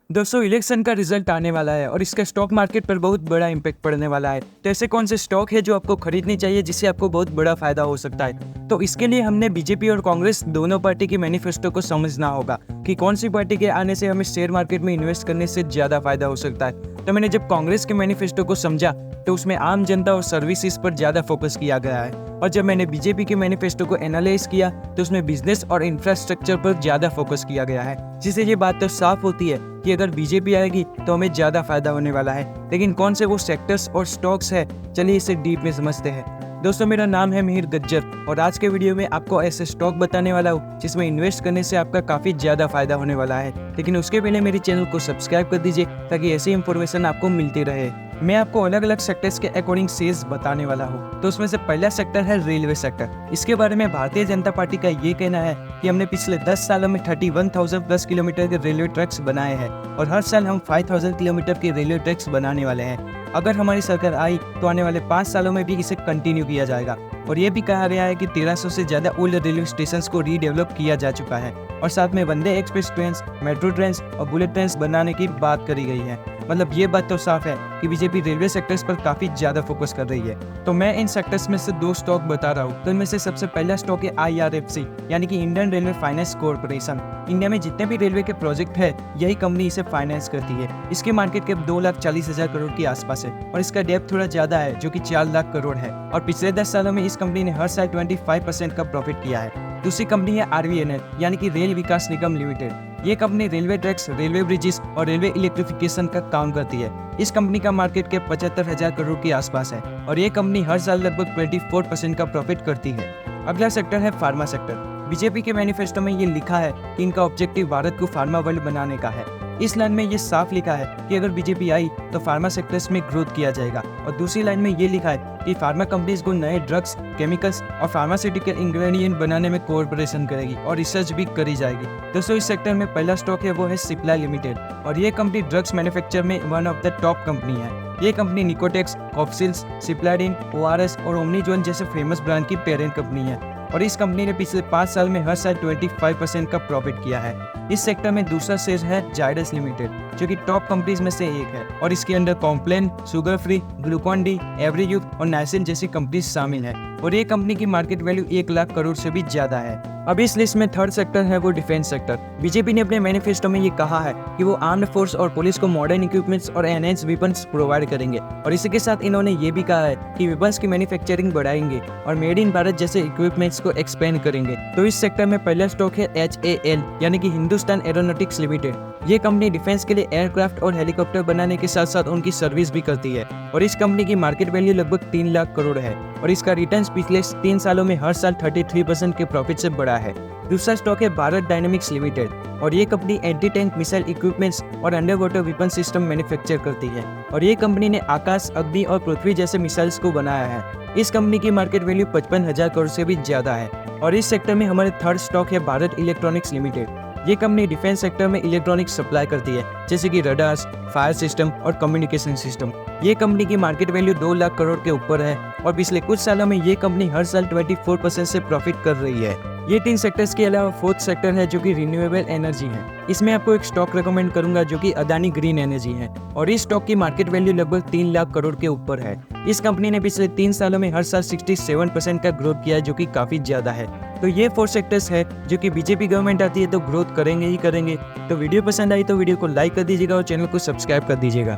दोस्तों इलेक्शन का रिजल्ट आने वाला है और इसका स्टॉक मार्केट पर बहुत बड़ा इम्पैक्ट पड़ने वाला है। तो ऐसे कौन से स्टॉक है जो आपको खरीदनी चाहिए जिससे आपको बहुत बड़ा फायदा हो सकता है। तो इसके लिए हमने बीजेपी और कांग्रेस दोनों पार्टी की मैनिफेस्टो को समझना होगा कि कौन सी पार्टी के आने से हमें शेयर मार्केट में इन्वेस्ट करने से ज्यादा फायदा हो सकता है। तो मैंने जब कांग्रेस के मैनिफेस्टो को समझा तो उसमें आम जनता और सर्विसेज पर ज्यादा फोकस किया गया है, और जब मैंने बीजेपी के मैनिफेस्टो को एनालाइज किया तो उसमें बिजनेस और इंफ्रास्ट्रक्चर पर ज्यादा फोकस किया गया है, जिससे ये बात तो साफ होती है कि अगर बीजेपी आएगी तो हमें ज्यादा फायदा होने वाला है। लेकिन कौन से वो सेक्टर्स और स्टॉक्स है, चलिए इसे डीप में समझते हैं। दोस्तों मेरा नाम है मिहिर गज्जर और आज के वीडियो में आपको ऐसे स्टॉक बताने वाला हूँ जिसमें इन्वेस्ट करने से आपका काफी ज्यादा फायदा होने वाला है। लेकिन उसके पहले मेरे चैनल को सब्सक्राइब कर दीजिए ताकि ऐसी इंफॉर्मेशन आपको मिलती रहे। मैं आपको अलग अलग सेक्टर्स के अकॉर्डिंग शेयर्स बताने वाला हूँ। तो उसमें से पहला सेक्टर है रेलवे सेक्टर। इसके बारे में भारतीय जनता पार्टी का ये कहना है कि हमने पिछले 10 सालों में 31,000 प्लस किलोमीटर के रेलवे ट्रैक्स बनाए हैं और हर साल हम 5,000 किलोमीटर के रेलवे ट्रैक्स बनाने वाले हैं। अगर हमारी सरकार आई तो आने वाले 5 सालों में भी इसे कंटिन्यू किया जाएगा। और ये भी कहा गया है कि 1300 से ज्यादा ओल्ड रेलवे स्टेशन को रीडेवलप किया जा चुका है और साथ में वंदे एक्सप्रेस ट्रेन, मेट्रो ट्रेन और बुलेट ट्रेन बनाने की बात करी गई है। मतलब ये बात तो साफ है कि बीजेपी रेलवे सेक्टर्स पर काफी ज्यादा फोकस कर रही है। तो मैं इन सेक्टर्स में से 2 स्टॉक बता रहा हूँ। तो इनमें से सबसे पहला स्टॉक है IRFC यानी कि Indian railway finance corporation. India में जितने भी रेलवे के प्रोजेक्ट है यही कंपनी इसे फाइनेंस करती है। इसके मार्केट कैप 2,40,000 करोड़ के आसपास है और इसका डेप्थ थोड़ा ज्यादा है जो कि 4 लाख करोड़ है। और पिछले 10 सालों में इस कंपनी ने हर साल 25% का प्रॉफिट किया है। दूसरी कंपनी है RVNL यानी कि रेल विकास निगम लिमिटेड। ये company railway tracks, railway bridges और रेलवे इलेक्ट्रिफिकेशन का काम करती है। इस कंपनी का मार्केट कैप 75,000 करोड़ के आसपास है और ये कंपनी हर साल लगभग 24% का प्रॉफिट करती है। अगला सेक्टर है फार्मा सेक्टर। बीजेपी के मैनिफेस्टो में ये लिखा है कि इनका ऑब्जेक्टिव भारत को फार्मा वर्ल्ड बनाने का है। इस लाइन में ये साफ लिखा है कि अगर बीजेपी आई तो फार्मा सेक्टर्स में ग्रोथ किया जाएगा, और दूसरी लाइन में ये लिखा है कि फार्मा कंपनीज को नए ड्रग्स, केमिकल्स और फार्मास्यूटिकल इंग्रेडिएंट बनाने में कोऑपरेशन करेगी और रिसर्च भी करी जाएगी। दोस्तों इस सेक्टर में पहला स्टॉक है वो है सिप्ला लिमिटेड और ये कंपनी ड्रग्स मैन्युफैक्चर में one of the top company है। ये कंपनी निकोटेक्स, कॉफसिल्स, सिप्लाडिन, ORS और ओमनीजोन जैसे फेमस ब्रांड की पेरेंट कंपनी है और इस कंपनी ने पिछले 5 साल में हर साल 25% का प्रॉफिट किया है। इस सेक्टर में दूसरा शेयर है जायडस लिमिटेड जो कि टॉप कंपनीज में से एक है और इसके अंदर Complan, sugar free, Glucon D, Everyuth और नाइसिन जैसी कंपनीज शामिल है और ये कंपनी की मार्केट वैल्यू 1 लाख करोड़ से भी ज्यादा है। अब इस लिस्ट में थर्ड सेक्टर है वो डिफेंस सेक्टर। बीजेपी ने अपने मैनिफेस्टो में ये कहा है कि वो आर्म्ड फोर्स और पुलिस को मॉडर्न इक्विपमेंट्स और एनहेंस वेपन्स प्रोवाइड करेंगे और इसी के साथ इन्होंने ये भी कहा है कि वेपन्स की मैन्युफैक्चरिंग बढ़ाएंगे और मेड इन भारत जैसे इक्विपमेंट्स को एक्सपेंड करेंगे। तो इस सेक्टर में पहला स्टॉक है HAL यानी कि हिंदुस्तान एरोनॉटिक्स लिमिटेड। ये कंपनी डिफेंस के लिए एयरक्राफ्ट और हेलीकॉप्टर बनाने के साथ साथ उनकी सर्विस भी करती है और इस कंपनी की मार्केट वैल्यू लगभग 3 लाख करोड़ है और इसका रिटर्न पिछले 3 सालों में हर साल 33% के प्रॉफिट से बढ़ा है। दूसरा स्टॉक है भारत डायनेमिक्स लिमिटेड और ये company anti tank missile equipments और under water weapon system manufacture करती है और ये कंपनी ने आकाश, अग्नि और पृथ्वी जैसे मिसाइल्स को बनाया है। इस कंपनी की मार्केट वैल्यू 55,000 करोड़ से भी ज्यादा है। और इस सेक्टर में हमारे थर्ड स्टॉक है भारत इलेक्ट्रॉनिक्स लिमिटेड। ये कंपनी डिफेंस सेक्टर में इलेक्ट्रॉनिक्स सप्लाई करती है जैसे कि रडार्स, फायर सिस्टम और कम्युनिकेशन सिस्टम। ये कंपनी की मार्केट वैल्यू 2 लाख करोड़ के ऊपर है और पिछले कुछ सालों में ये कंपनी हर साल 24% से प्रॉफिट कर रही है। ये 3 सेक्टर्स के अलावा फोर्थ सेक्टर है जो कि रिन्यूएबल एनर्जी है। इसमें आपको एक स्टॉक रेकमेंड करूंगा जो कि अदानी ग्रीन एनर्जी है और इस स्टॉक की मार्केट वैल्यू लगभग 3 लाख करोड़ के ऊपर है। इस कंपनी ने पिछले 3 सालों में हर साल 67% का ग्रोथ किया है जो कि काफी ज्यादा है। तो ये 4 सेक्टर्स है जो कि बीजेपी गवर्नमेंट आती है तो ग्रोथ करेंगे ही करेंगे। तो वीडियो पसंद आई तो वीडियो को लाइक कर दीजिएगा और चैनल को सब्सक्राइब कर दीजिएगा।